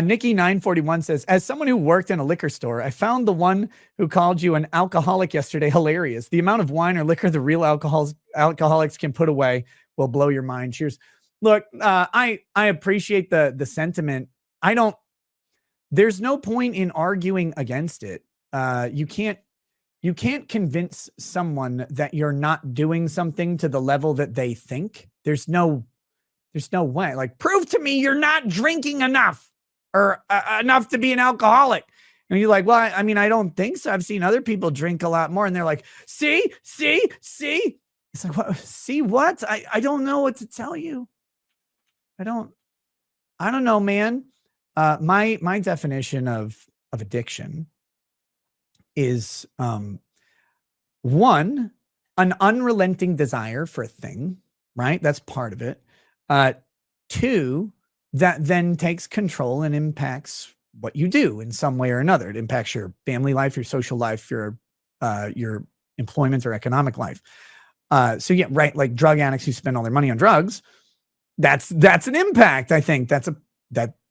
Nikki941 says, as someone who worked in a liquor store, I found the one who called you an alcoholic yesterday hilarious. The amount of wine or liquor the real alcoholics can put away will blow your mind. Cheers. Look, I appreciate the sentiment. There's no point in arguing against it. You can't convince someone that you're not doing something to the level that they think. There's no way. Like, prove to me you're not drinking enough or enough to be an alcoholic. And you're like, well, I mean, I don't think so. I've seen other people drink a lot more. And they're like, see. It's like, what? See what? I don't know what to tell you. I don't know, man. My definition of addiction is one, an unrelenting desire for a thing, right? That's part of it. Two, that then takes control and impacts what you do in some way or another. It impacts your family life, your social life, your employment or economic life. So yeah, right. Like drug addicts who spend all their money on drugs, that's an impact. I think that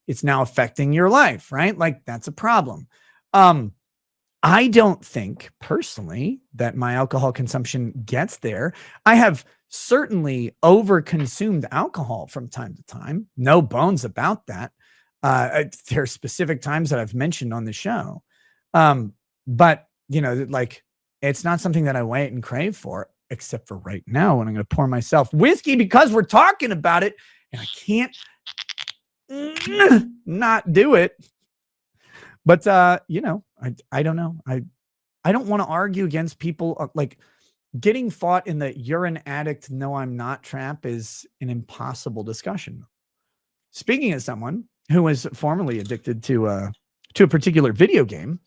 it's now affecting your life, right? Like that's a problem. I don't think personally that my alcohol consumption gets there. I have certainly overconsumed alcohol from time to time. No bones about that. There are specific times that I've mentioned on the show. But you know, like it's not something that I wait and crave for, except for right now when I'm going to pour myself whiskey because we're talking about it and I can't not do it. But, you know, I don't know. I don't want to argue against people. Like getting fought in the you're an addict, no, I'm not trap is an impossible discussion. Speaking as someone who was formerly addicted to a particular video game,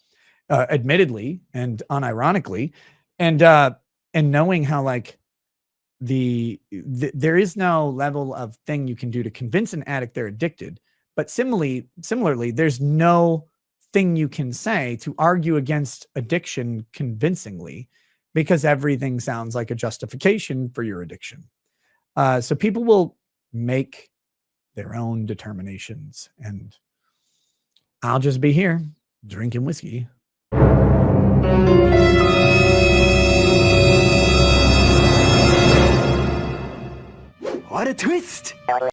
admittedly and unironically, and knowing how like there is no level of thing you can do to convince an addict they're addicted. But similarly, there's no thing you can say to argue against addiction convincingly, because everything sounds like a justification for your addiction. So people will make their own determinations, and I'll just be here drinking whiskey. What a twist!